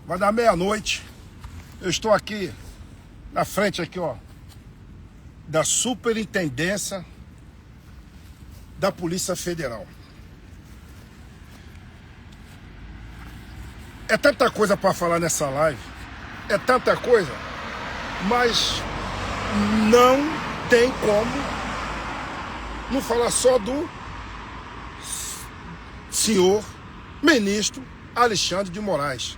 Vai dar meia-noite. Eu estou aqui na frente aqui, ó, da Superintendência da Polícia Federal. É tanta coisa para falar nessa live, é tanta coisa, mas não tem como não falar só do senhor ministro Alexandre de Moraes.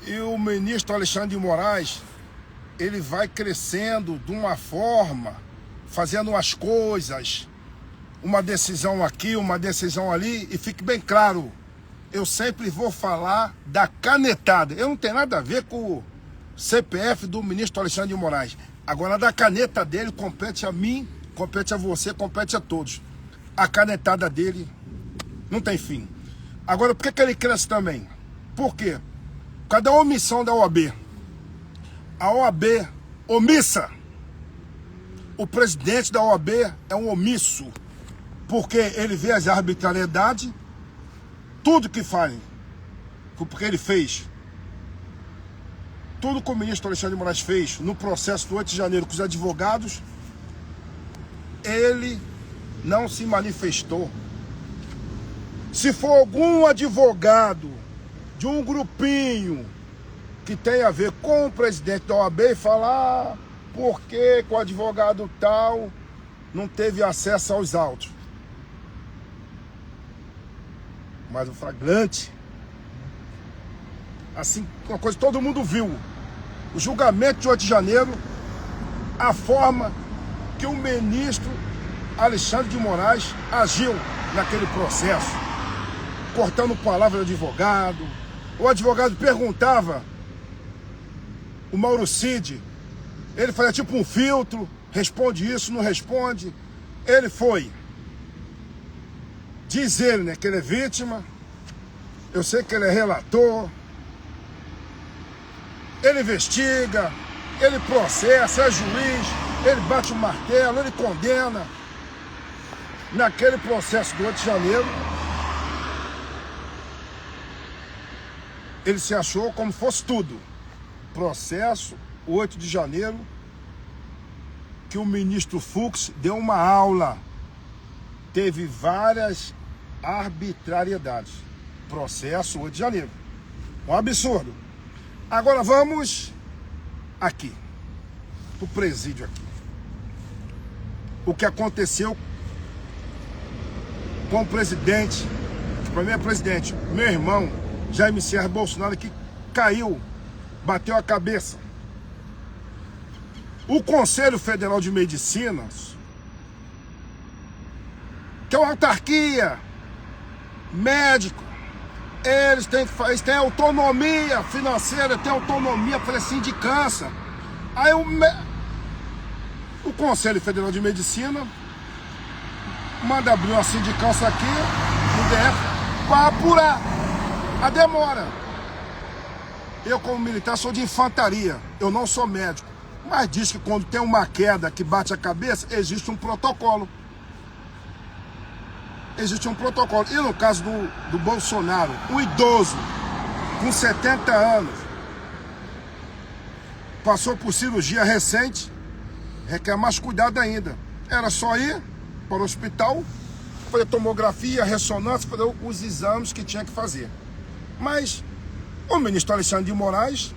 E o ministro Alexandre de Moraes, ele vai crescendo de uma forma, fazendo as coisas, uma decisão aqui, uma decisão ali, e fique bem claro, eu sempre vou falar da canetada. Eu não tenho nada a ver com o CPF do ministro Alexandre de Moraes. Agora, da caneta dele, compete a mim, compete a você, compete a todos. A canetada dele não tem fim. Agora, por que ele cresce também? Por quê? Por causa da omissão da OAB. A OAB omissa. O presidente da OAB é um omisso, porque ele vê as arbitrariedades, tudo que fazem, porque ele fez. Tudo que o ministro Alexandre de Moraes fez no processo do 8 de janeiro com os advogados, ele não se manifestou. Se for algum advogado de um grupinho que tem a ver com o presidente da OAB e falar por que o advogado tal não teve acesso aos autos. Mas o flagrante, assim, uma coisa que todo mundo viu, o julgamento de 8 de janeiro, a forma que o ministro Alexandre de Moraes agiu naquele processo, cortando palavras do advogado. O advogado perguntava, o Mauro Cid, ele fazia tipo um filtro, responde isso, não responde. Ele foi dizer, né, que ele é vítima, eu sei que ele é relator, ele investiga, ele processa, é juiz, ele bate o martelo, ele condena. Naquele processo do 8 de janeiro, ele se achou como fosse tudo. Processo 8 de janeiro, que o ministro Fux deu uma aula. Teve várias arbitrariedades. Processo 8 de janeiro. Um absurdo. Agora vamos aqui, pro presídio aqui. O que aconteceu com o presidente, para mim é presidente, meu irmão, Jair Messias Bolsonaro, que caiu, bateu a cabeça. O Conselho Federal de Medicina, que é uma autarquia, médico, eles têm autonomia financeira, têm autonomia para sindicância. Aí o Conselho Federal de Medicina manda abrir uma sindicância aqui no DF para apurar a demora. Eu, como militar, sou de infantaria, eu não sou médico, mas diz que quando tem uma queda que bate a cabeça, existe um protocolo. Existe um protocolo. E no caso do Bolsonaro, um idoso com 70 anos, passou por cirurgia recente, requer mais cuidado ainda. Era só ir para o hospital, fazer tomografia, ressonância, fazer os exames que tinha que fazer. Mas o ministro Alexandre de Moraes,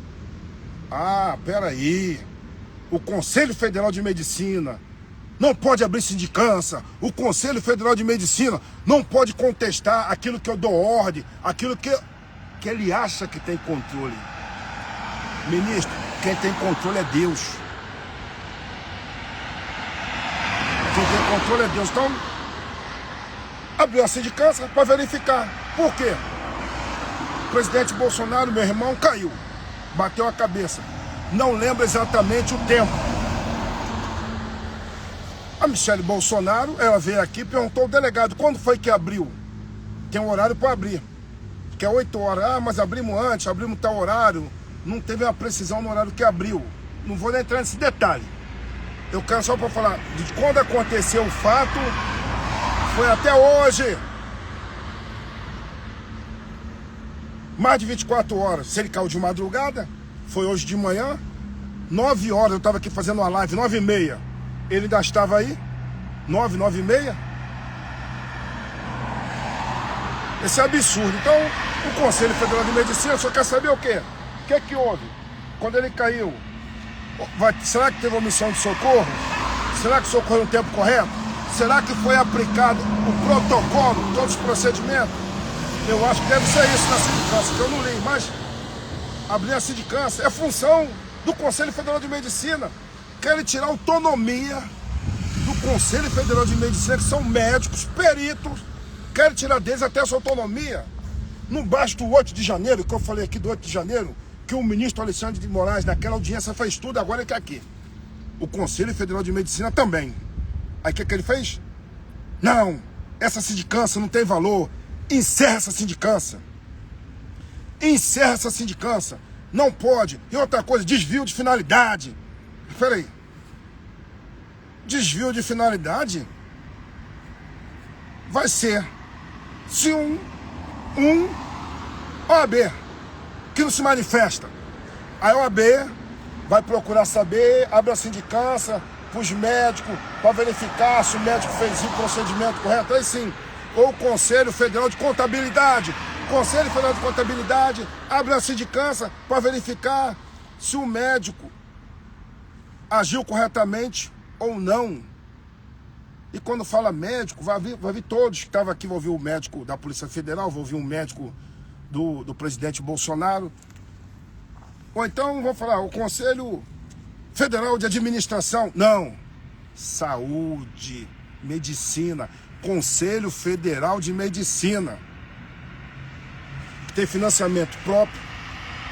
peraí, o Conselho Federal de Medicina não pode abrir sindicância, o Conselho Federal de Medicina não pode contestar aquilo que eu dou ordem, aquilo que ele acha que tem controle. Ministro, quem tem controle é Deus. Quem tem controle é Deus. Então, abriu a sindicância para verificar. Por quê? O presidente Bolsonaro, meu irmão, caiu, bateu a cabeça. Não lembro exatamente o tempo. A Michele Bolsonaro, ela veio aqui e perguntou ao delegado, quando foi que abriu? Tem um horário para abrir, que é 8 horas. Mas abrimos antes, abrimos tal horário. Não teve uma precisão no horário que abriu. Não vou nem entrar nesse detalhe. Eu quero só para falar de quando aconteceu o fato, foi até hoje. Mais de 24 horas. Se ele caiu de madrugada, foi hoje de manhã, 9 horas, eu estava aqui fazendo uma live, 9h30. Ele ainda estava aí, 9h30. Esse é absurdo. Então, o Conselho Federal de Medicina só quer saber o quê? O que é que houve? Quando ele caiu, será que teve omissão de socorro? Será que socorreu no tempo correto? Será que foi aplicado o protocolo, todos os procedimentos? Eu acho que deve ser isso na sindicância, que eu não li, mas abrir a sindicância é função do Conselho Federal de Medicina. Querem tirar a autonomia do Conselho Federal de Medicina, que são médicos, peritos, querem tirar deles até essa autonomia. Não basta o 8 de janeiro, que eu falei aqui do 8 de janeiro, que o ministro Alexandre de Moraes, naquela audiência, fez tudo, agora ele quer aqui. O Conselho Federal de Medicina também. Aí o que ele fez? Não, essa sindicância não tem valor. Encerra essa sindicância. Encerra essa sindicância. Não pode. E outra coisa, desvio de finalidade. Espera aí. Desvio de finalidade vai ser se um OAB que não se manifesta. A OAB vai procurar saber, abre a sindicância para os médicos, para verificar se o médico fez o procedimento correto. Aí sim. Ou o Conselho Federal de Contabilidade. Conselho Federal de Contabilidade abre a sindicância para verificar se o médico agiu corretamente ou não. E quando fala médico, vai vir todos que estavam aqui, vão ouvir o médico da Polícia Federal, vão ouvir um médico do presidente Bolsonaro. Ou então vão falar o Conselho Federal de Administração. Não. Saúde, medicina. Conselho Federal de Medicina. Tem financiamento próprio,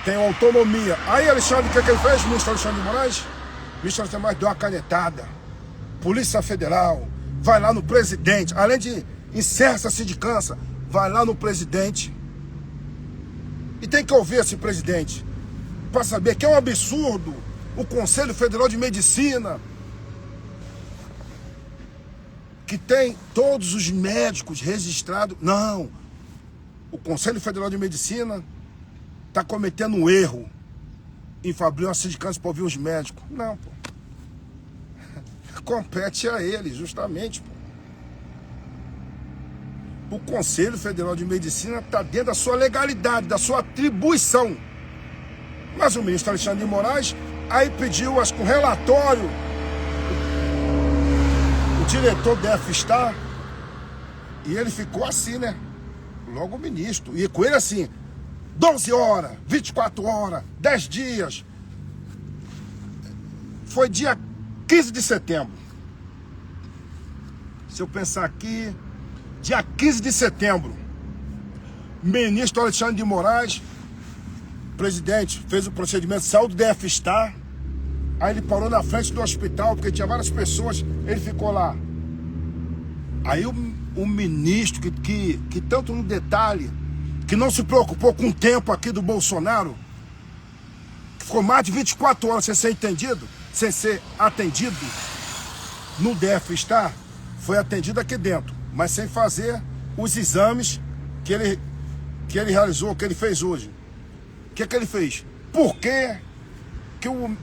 tem autonomia. Aí, Alexandre, o que ele fez? O ministro Alexandre de Moraes? O ministro Alexandre de Moraes deu uma canetada. Polícia Federal, vai lá no presidente. Além de encerrar essa sindicância, vai lá no presidente. E tem que ouvir esse presidente para saber que é um absurdo o Conselho Federal de Medicina, que tem todos os médicos registrados. Não. O Conselho Federal de Medicina está cometendo um erro em abrir uma sindicância para ouvir os médicos. Não, pô. Compete a ele, justamente, pô. O Conselho Federal de Medicina está dentro da sua legalidade, da sua atribuição. Mas o ministro Alexandre de Moraes aí pediu, acho que um relatório. O diretor deve estar, e ele ficou assim, né? Logo o ministro. E com ele assim, 12 horas, 24 horas, 10 dias. Foi dia 15 de setembro. Se eu pensar aqui, dia 15 de setembro, ministro Alexandre de Moraes, presidente, fez o procedimento, saiu do DF-Star. Aí ele parou na frente do hospital, porque tinha várias pessoas, ele ficou lá. Aí o ministro, que tanto no detalhe, que não se preocupou com o tempo aqui do Bolsonaro, que ficou mais de 24 horas sem ser entendido, sem ser atendido no DF-Star, foi atendido aqui dentro, mas sem fazer os exames que ele realizou, que ele fez hoje. O que ele fez? Por que o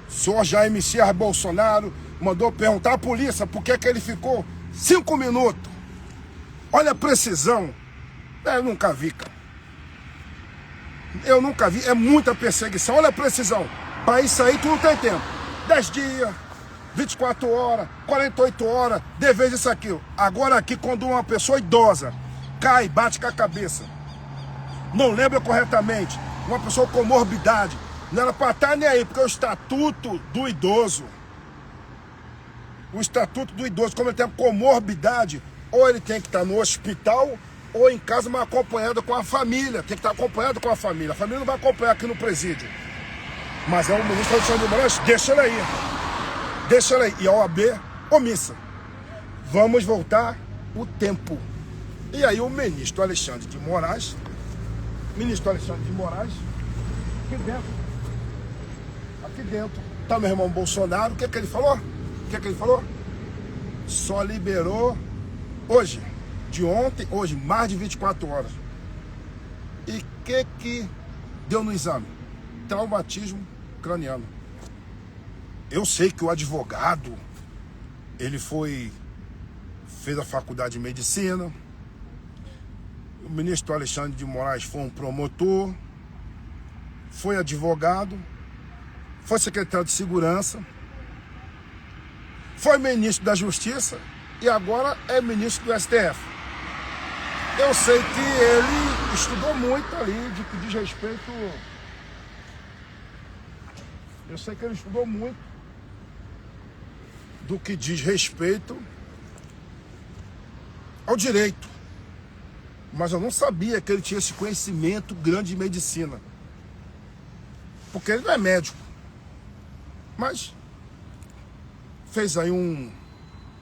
senhor Jair Messias Bolsonaro mandou perguntar à polícia por que ele ficou 5 minutos? Olha a precisão. Eu nunca vi, cara. Eu nunca vi. É muita perseguição. Olha a precisão. Para isso aí tu não tem tempo. 10 dias, 24 horas, 48 horas, de vez isso aqui. Agora aqui, quando uma pessoa idosa cai, bate com a cabeça, não lembra corretamente, uma pessoa com morbidade, não era para estar nem aí, porque o Estatuto do Idoso, como ele tem comorbidade, ou ele tem que estar no hospital, ou em casa, mas acompanhado com a família. Tem que estar acompanhado com a família. A família não vai acompanhar aqui no presídio. Mas é o ministro Alexandre de Moraes, deixa ele aí. Deixa ele aí. E a OAB, omissa. Vamos voltar o tempo. E aí o ministro Alexandre de Moraes, aqui dentro, tá meu irmão Bolsonaro. O que ele falou? Só liberou hoje, de ontem, hoje, mais de 24 horas. E que deu no exame? Traumatismo craniano. Eu sei que o advogado, ele fez a faculdade de medicina. O ministro Alexandre de Moraes foi um promotor, foi advogado, foi secretário de segurança, foi ministro da Justiça e agora é ministro do STF. Eu sei que ele estudou muito ali de que diz respeito. Eu sei que ele estudou muito do que diz respeito ao direito. Mas eu não sabia que ele tinha esse conhecimento grande de medicina. Porque ele não é médico. Mas fez aí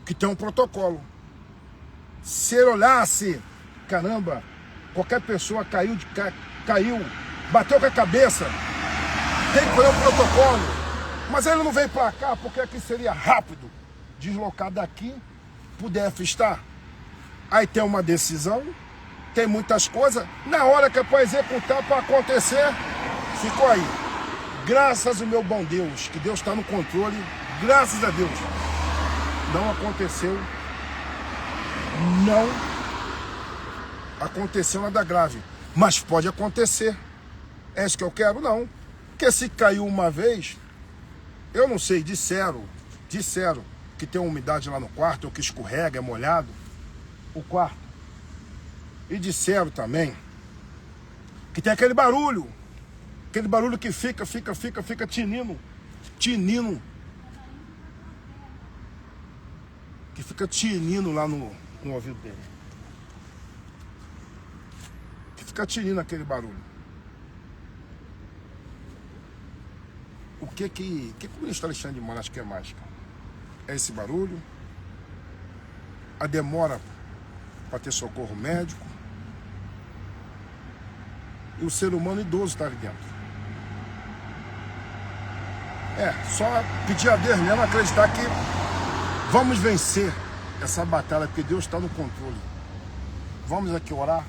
que tem um protocolo. Se ele olhasse, caramba, qualquer pessoa caiu, bateu com a cabeça, tem que fazer um protocolo. Mas ele não veio para cá porque aqui seria rápido deslocar daqui pro DF estar. Aí tem uma decisão, tem muitas coisas, na hora que é para executar, para acontecer, ficou aí. Graças ao meu bom Deus, que Deus está no controle, graças a Deus, não aconteceu nada grave, mas pode acontecer. É isso que eu quero? Não. Porque se caiu uma vez, eu não sei, disseram que tem umidade lá no quarto, ou que escorrega, é molhado, o quarto. E disseram também que tem aquele barulho que fica tinindo, que fica tinindo lá no ouvido dele. Que fica tinindo aquele barulho. O que o ministro Alexandre de Moraes quer mais, cara? É esse barulho, a demora para ter socorro médico, e o ser humano idoso está ali dentro. Só pedir a Deus mesmo, acreditar que vamos vencer essa batalha, porque Deus está no controle. Vamos aqui orar.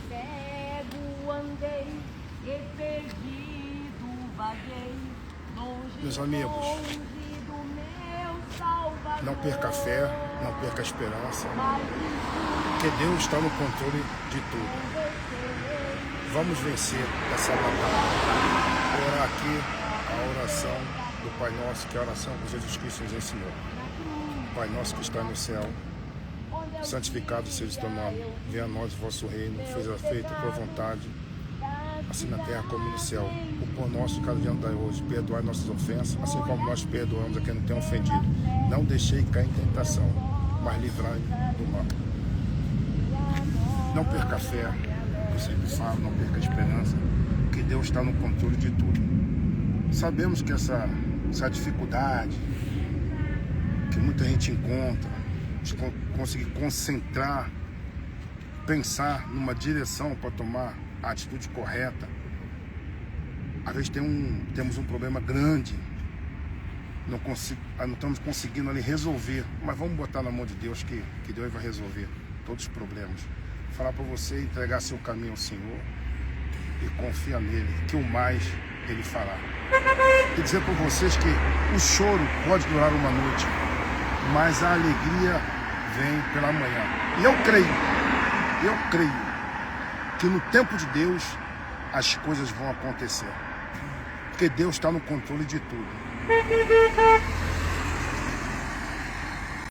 Cego andei e perdi Meus amigos, não perca a fé, não perca a esperança, porque Deus está no controle de tudo. Vamos vencer essa batalha. Orar aqui a oração do Pai Nosso, que é a oração que Jesus Cristo nos ensinou. Pai Nosso que está no céu, santificado seja o teu nome, venha a nós o vosso reino, seja feita a tua vontade, assim na terra como no céu. O pão nosso de cada dia nos dai hoje, perdoai nossas ofensas, assim como nós perdoamos a quem nos tem ofendido. Não deixei cair em tentação, mas livrai-me do mal. Não perca a fé, eu sempre falo, não perca a esperança, que Deus está no controle de tudo. Sabemos que essa dificuldade que muita gente encontra, de conseguir concentrar, pensar numa direção para tomar a atitude correta, às vezes temos um problema grande, não estamos conseguindo ali resolver, mas vamos botar na mão de Deus que Deus vai resolver todos os problemas. Falar para você entregar seu caminho ao Senhor e confiar nele, que o mais ele fará. E dizer para vocês que o choro pode durar uma noite, mas a alegria vem pela manhã. E eu creio que no tempo de Deus as coisas vão acontecer, porque Deus está no controle de tudo.